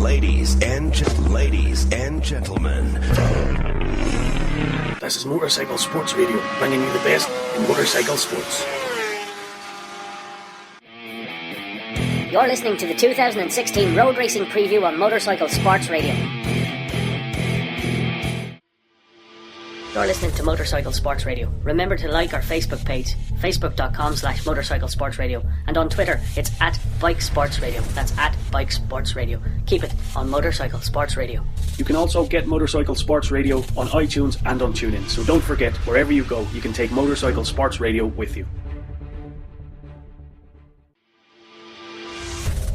Ladies and gentlemen. This is Motorcycle Sports Radio, bringing you the best in motorcycle sports. You're listening to the 2016 Road Racing Preview on Motorcycle Sports Radio. You're listening to Motorcycle Sports Radio. Remember to like our Facebook page, facebook.com/Motorcycle Sports Radio. And on Twitter, it's at Bike Sports Radio. That's at Bike Sports Radio. Keep it on Motorcycle Sports Radio. You can also get Motorcycle Sports Radio on iTunes and on TuneIn. So don't forget, wherever you go, you can take Motorcycle Sports Radio with you.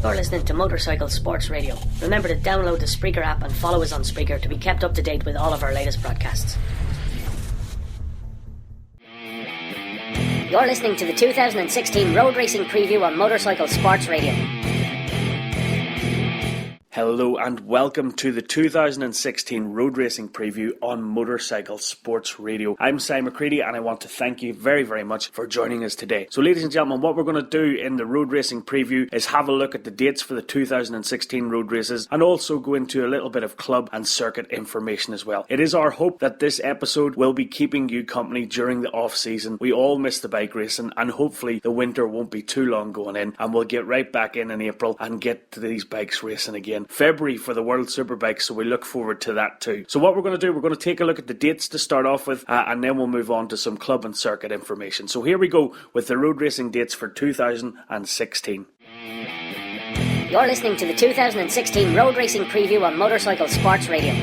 You're listening to Motorcycle Sports Radio. Remember to download the Spreaker app and follow us on Spreaker to be kept up to date with all of our latest broadcasts. You're listening to the 2016 Road Racing Preview on Motorcycle Sports Radio. Hello and welcome to the 2016 Road Racing Preview on Motorcycle Sports Radio. I'm Simon McCready and I want to thank you very, very much for joining us today. So ladies and gentlemen, what we're going to do in the Road Racing Preview is have a look at the dates for the 2016 road races and also go into a little bit of club and circuit information as well. It is our hope that this episode will be keeping you company during the off season. We all miss the bike racing and hopefully the winter won't be too long going in and we'll get right back in April and get to these bikes racing again. February for the World Superbike, so we look forward to that too. So what we're going to do, we're going to take a look at the dates to start off with and then we'll move on to some club and circuit information. So here we go with the road racing dates for 2016. You're listening to the 2016 Road Racing Preview on Motorcycle Sports Radio.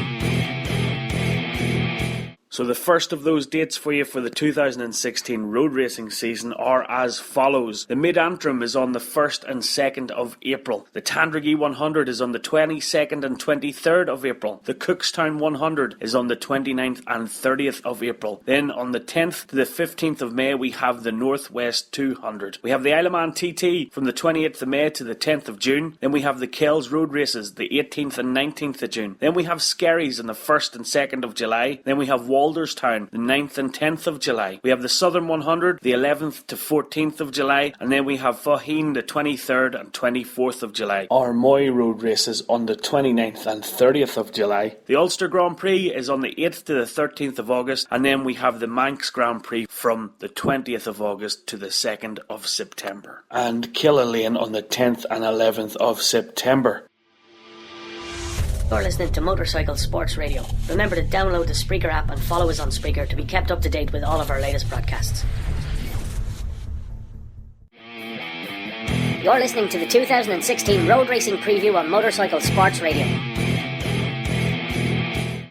So the first of those dates for you for the 2016 road racing season are as follows. The Mid-Antrim is on the 1st and 2nd of April. The Tandragee 100 is on the 22nd and 23rd of April. The Cookstown 100 is on the 29th and 30th of April. Then on the 10th to the 15th of May we have the Northwest 200. We have the Isle of Man TT from the 28th of May to the 10th of June. Then we have the Kells Road Races the 18th and 19th of June. Then we have Skerries on the 1st and 2nd of July. Then we have Walderstown, the 9th and 10th of July. We have the Southern 100, the 11th to 14th of July. And then we have Faugheen, the 23rd and 24th of July. Armoy Road Races on the 29th and 30th of July. The Ulster Grand Prix is on the 8th to the 13th of August. And then we have the Manx Grand Prix from the 20th of August to the 2nd of September. And Killalane on the 10th and 11th of September. You're listening to Motorcycle Sports Radio. Remember to download the Spreaker app and follow us on Spreaker to be kept up to date with all of our latest broadcasts. You're listening to the 2016 Road Racing Preview on Motorcycle Sports Radio.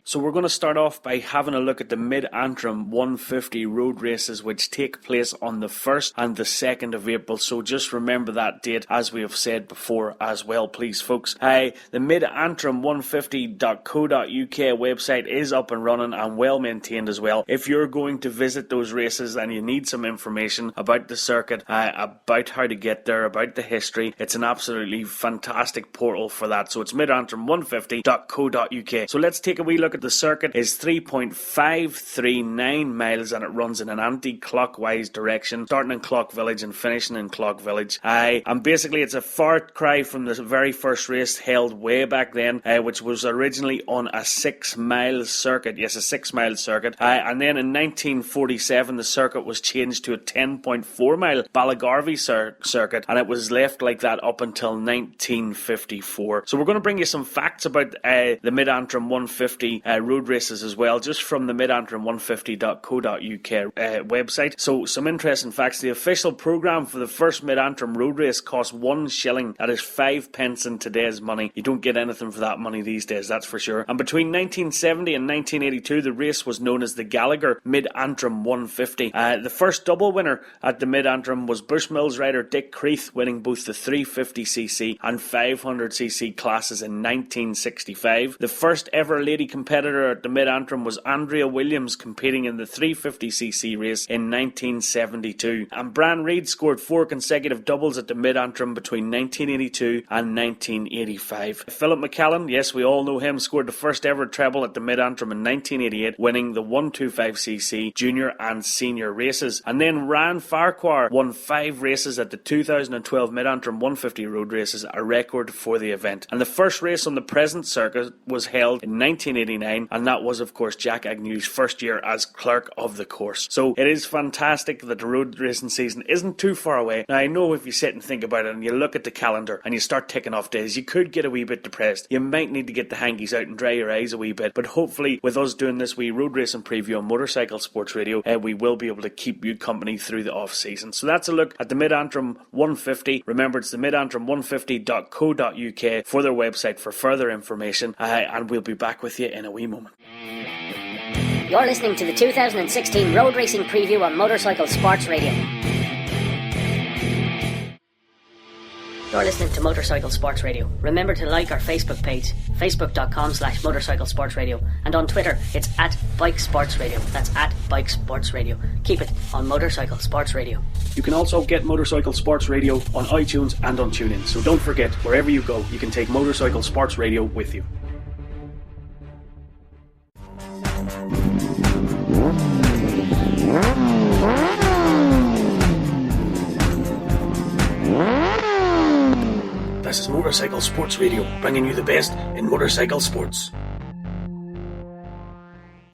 So we're going to start off by having a look at the Mid-Antrim 150 road races which take place on the 1st and the 2nd of April. So just remember that date as we have said before as well, please folks. The Mid-Antrim150.co.uk website is up and running and well maintained as well. If you're going to visit those races and you need some information about the circuit, about how to get there, about the history, it's an absolutely fantastic portal for that. So it's Mid-Antrim150.co.uk. So let's take a wee look at the circuit. Is 3.539 miles and it runs in an anti-clockwise direction, starting in Clock Village and finishing in Clock Village. And basically it's a far cry from the very first race held way back then, which was originally on a 6-mile circuit. Yes, a 6-mile circuit. And then in 1947 the circuit was changed to a 10.4-mile Ballygarvey circuit, and it was left like that up until 1954. So we're going to bring you some facts about the Mid-Antrim 150 road races as well, just from the Mid-Antrim150.co.uk website. So some interesting facts. The official programme for the first Mid-Antrim road race cost 1 shilling. That is 5 pence in today's money. You don't get anything for that money these days, that's for sure. And between 1970 and 1982 the race was known as the Gallagher Mid-Antrim 150. The first double winner at the Mid-Antrim was Bushmills rider Dick Creeth, winning both the 350cc and 500cc classes in 1965. The first ever lady competitor competitor at the Mid-Antrim was Andrea Williams, competing in the 350cc race in 1972. And Bran Reid scored 4 consecutive doubles at the Mid-Antrim between 1982 and 1985. Philip McCallan, yes, we all know him, scored the first ever treble at the Mid-Antrim in 1988, winning the 125cc junior and senior races. And then Ryan Farquhar won 5 races at the 2012 Mid-Antrim 150 road races, a record for the event. And the first race on the present circuit was held in 1989, and that was of course Jack Agnew's first year as clerk of the course. So it is fantastic that the road racing season isn't too far away. Now I know if you sit and think about it and you look at the calendar and you start ticking off days, you could get a wee bit depressed. You might need to get the hankies out and dry your eyes a wee bit, but hopefully with us doing this wee road racing preview on Motorcycle Sports Radio, we will be able to keep you company through the off season. So that's a look at the Mid-Antrim 150. Remember, it's the midantrim150.co.uk for their website for further information, and we'll be back with you in a wee moment. You're listening to the 2016 Road Racing Preview on Motorcycle Sports Radio. You're listening to Motorcycle Sports Radio. Remember to like our Facebook page, facebook.com/Motorcycle Sports Radio, and on Twitter, it's at Bike Sports Radio. That's at Bike Sports Radio. Keep it on Motorcycle Sports Radio. You can also get Motorcycle Sports Radio on iTunes and on TuneIn. So don't forget, wherever you go, you can take Motorcycle Sports Radio with you. This is Motorcycle Sports Radio, bringing you the best in motorcycle sports.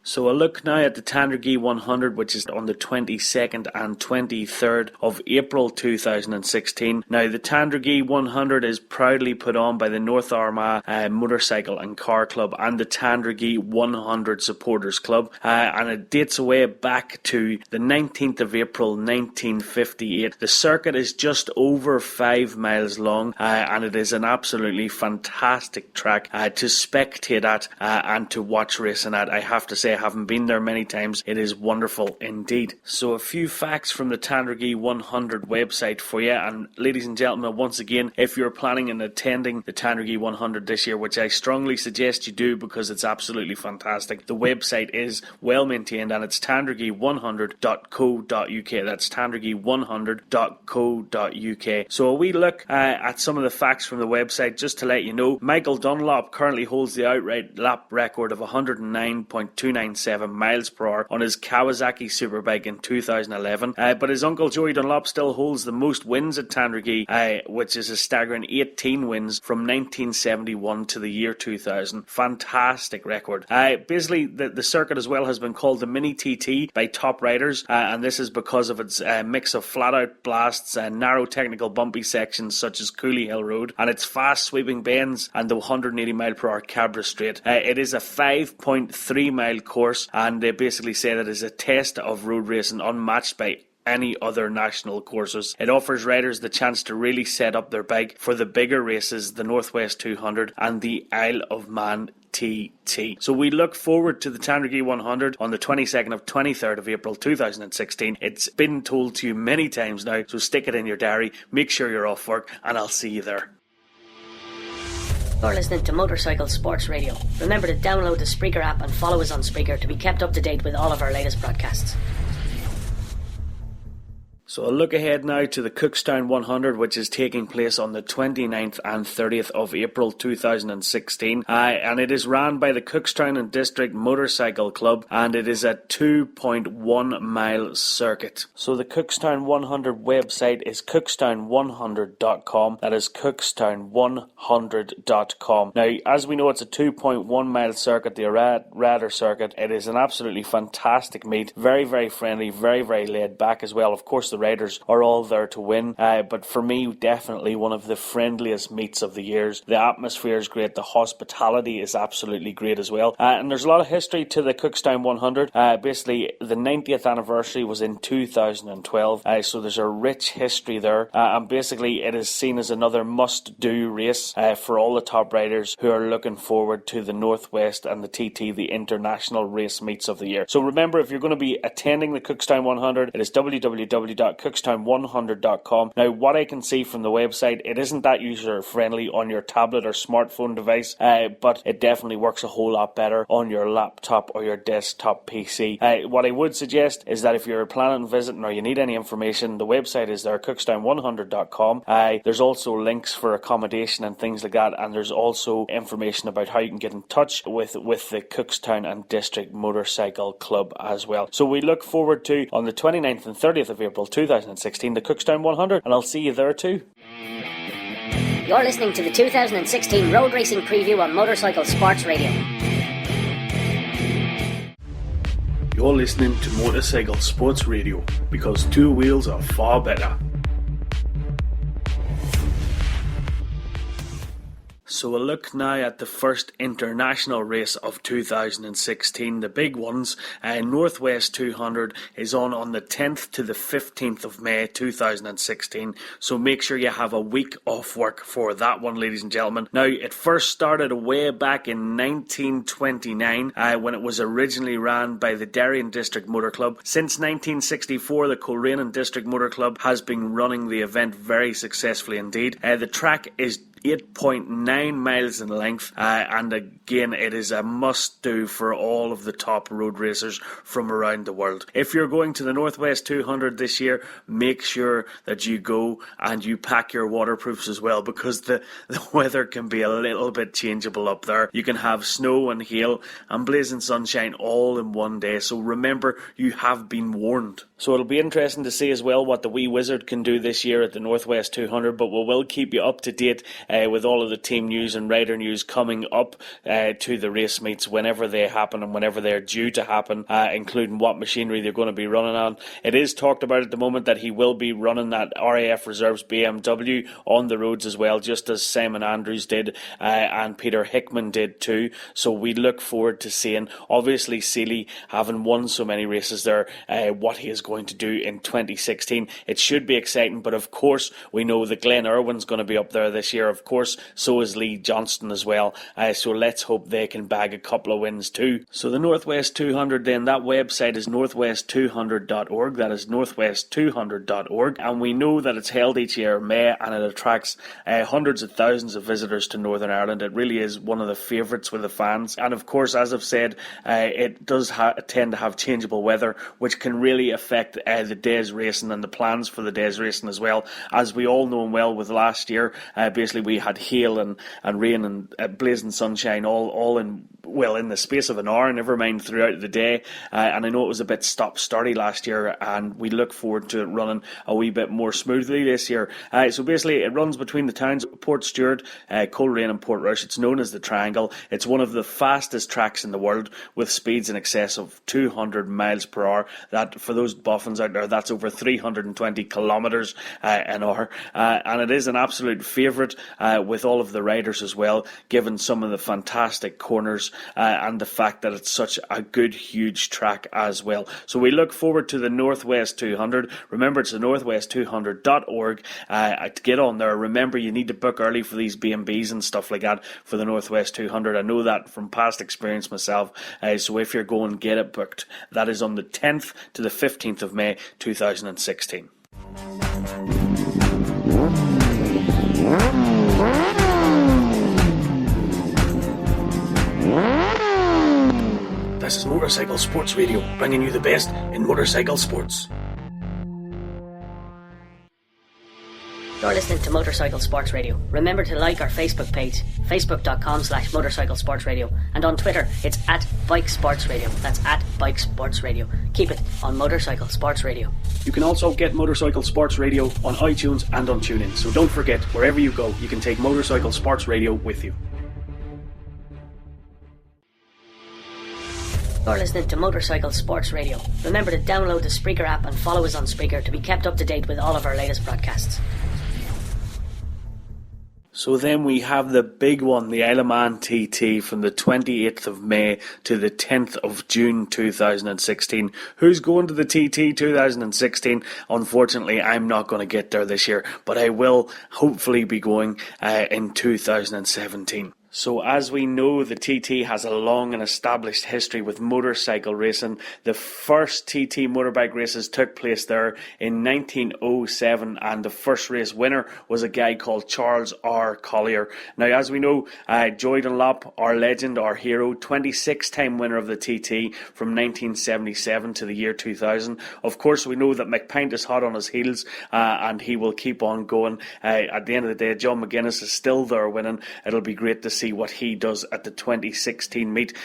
So a look now at the Tandragee 100, which is on the 22nd and 23rd of April 2016. Now, the Tandragee 100 is proudly put on by the North Armagh Motorcycle and Car Club and the Tandragee 100 Supporters Club, and it dates away back to the 19th of April 1958. The circuit is just over 5 miles long, and it is an absolutely fantastic track to spectate at and to watch racing at. I have to say, I haven't been there many times. It is wonderful indeed. So a few facts from the Tandragee 100 website for you. And ladies and gentlemen, once again, if you're planning on attending the Tandragee 100 this year, which I strongly suggest you do because it's absolutely fantastic, the website is well maintained and it's tandragee100.co.uk. That's tandragee100.co.uk. So a wee look at some of the facts from the website, just to let you know. Michael Dunlop currently holds the outright lap record of 109.297 miles per hour on his Kawasaki Superbike in 2011, but his uncle Joey Dunlop still holds the most wins at Tandragee, which is a staggering 18 wins from 1971 to the year 2000. Fantastic record. Basically, the circuit as well has been called the Mini TT by top riders, and this is because of its mix of flat-out blasts and narrow technical bumpy sections such as Cooley Hill Road, and its fast sweeping bends and the 180 mile per hour Cabra Straight. It is a 5.3 mile course, and they basically say that it's a test of road racing unmatched by any other national courses. It offers riders the chance to really set up their bike for the bigger races, the Northwest 200 and the Isle of Man TT. So we look forward to the Tandragee 100 on the 22nd of 23rd of April 2016. It's been told to you many times now, so stick it in your diary, make sure you're off work, and I'll see you there. You're listening to Motorcycle Sports Radio. Remember to download the Spreaker app and follow us on Spreaker to be kept up to date with all of our latest broadcasts. So a look ahead now to the Cookstown 100, which is taking place on the 29th and 30th of April 2016. And it is ran by the Cookstown and District Motorcycle Club, and it is a 2.1 mile circuit. So the Cookstown 100 website is cookstown100.com. That is cookstown100.com. Now, as we know, it's a 2.1 mile circuit, the Radar circuit. It is an absolutely fantastic meet. Very, very friendly, very, very laid back as well. Of course, the riders are all there to win, but for me, definitely one of the friendliest meets of the years. The atmosphere is great, the hospitality is absolutely great as well, and there's a lot of history to the Cookstown 100. Basically, the 90th anniversary was in 2012, so there's a rich history there, and basically it is seen as another must-do race for all the top riders who are looking forward to the Northwest and the TT, the international race meets of the year. So remember, if you're going to be attending the Cookstown 100, it is www.cookstown100.co.uk. www.cookstown100.com. Now, what I can see from the website, it isn't that user-friendly on your tablet or smartphone device, but it definitely works a whole lot better on your laptop or your desktop PC. What I would suggest is that if you're planning on visiting or you need any information, the website is there, cookstown100.com. There's also links for accommodation and things like that, and there's also information about how you can get in touch with the Cookstown and District Motorcycle Club as well. So we look forward to, on the 29th and 30th of April 2016, the Cookstown 100, and I'll see you there too. You're listening to the 2016 Road Racing Preview on Motorcycle Sports Radio. You're listening to Motorcycle Sports Radio, because two wheels are far better. So we'll look now at the first international race of 2016, the big ones. Northwest 200 is on the 10th to the 15th of May 2016, so make sure you have a week off work for that one, ladies and gentlemen. Now, it first started way back in 1929 when it was originally ran by the Darien District Motor Club. Since 1964, the Coleraine District Motor Club has been running the event very successfully indeed. The track is 8.9 miles in length, and again, it is a must-do for all of the top road racers from around the world. If you're going to the Northwest 200 this year, make sure that you go and you pack your waterproofs as well, because the weather can be a little bit changeable up there. You can have snow and hail and blazing sunshine all in one day, so remember, you have been warned. So it'll be interesting to see as well what the wee wizard can do this year at the Northwest 200, but we will keep you up to date with all of the team news and rider news coming up to the race meets whenever they happen and whenever they're due to happen, including what machinery they're going to be running on. It is talked about at the moment that he will be running that RAF Reserves BMW on the roads as well, just as Simon Andrews did and Peter Hickman did too. So we look forward to seeing, obviously, Seeley having won so many races there, what he is going to do in 2016. It should be exciting, but of course we know that Glenn Irwin's going to be up there this year. Of course, so is Lee Johnston as well. So let's hope they can bag a couple of wins too. So the Northwest 200 then, that website is northwest200.org. That is northwest200.org, and we know that it's held each year in May, and it attracts hundreds of thousands of visitors to Northern Ireland. It really is one of the favourites with the fans, and of course, as I've said, it does tend to have changeable weather, which can really affect the day's racing and the plans for the day's racing as well. As we all know well with last year, basically we had hail and rain and blazing sunshine all in the space of an hour, never mind throughout the day, and I know it was a bit stop-starty last year, and we look forward to it running a wee bit more smoothly this year. So basically it runs between the towns of Portstewart, Coleraine and Portrush. It's known as the Triangle. It's one of the fastest tracks in the world, with speeds in excess of 200 miles per hour. That, for those boffins out there, that's over 320 kilometres an hour, and it is an absolute favourite with all of the riders as well, given some of the fantastic corners and the fact that it's such a good, huge track as well. So we look forward to the Northwest 200. Remember, it's the northwest200.org to get on there. Remember, you need to book early for these B&Bs and stuff like that for the Northwest 200. I know that from past experience myself, so if you're going, get it booked. That is on the 10th to the 15th of May 2016. This is Motorcycle Sports Radio, bringing you the best in motorcycle sports. You're listening to Motorcycle Sports Radio. Remember to like our Facebook page, facebook.com/Motorcycle Sports Radio, and on Twitter, it's at Bike Sports Radio. That's at Bike Sports Radio. Keep it on Motorcycle Sports Radio. You can also get Motorcycle Sports Radio on iTunes and on TuneIn, so don't forget, wherever you go, you can take Motorcycle Sports Radio with you. You're listening to Motorcycle Sports Radio. Remember to download the Spreaker app and follow us on Spreaker to be kept up to date with all of our latest broadcasts. So then we have the big one, the Isle of Man TT, from the 28th of May to the 10th of June 2016. Who's going to the TT 2016? Unfortunately, I'm not going to get there this year, but I will hopefully be going in 2017. So as we know, the TT has a long and established history with motorcycle racing. The first TT motorbike races took place there in 1907, and the first race winner was a guy called Charles R. Collier. Now, as we know, Joey Dunlop, our legend, our hero, 26-time winner of the TT from 1977 to the year 2000. Of course, we know that McPint is hot on his heels, and he will keep on going. At the end of the day, John McGuinness is still there winning. It'll be great to see what he does at the 2016 meet.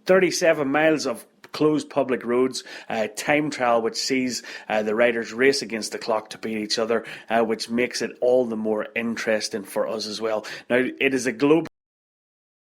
37 miles of closed public roads, time trial which sees the riders race against the clock to beat each other, which makes it all the more interesting for us as well. Now, it is a global